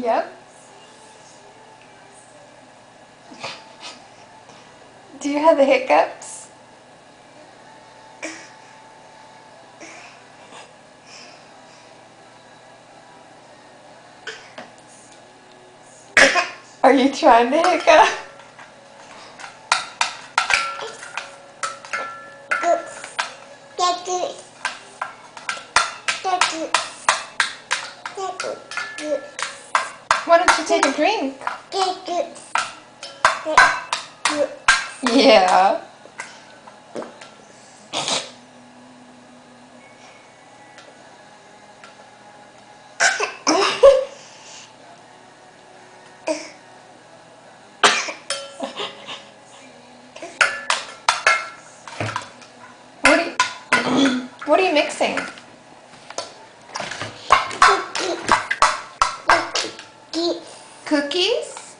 Yep. Do you have the hiccups? Are you trying to hiccup? Why don't you take a drink? Yeah. What are you mixing? Cookies?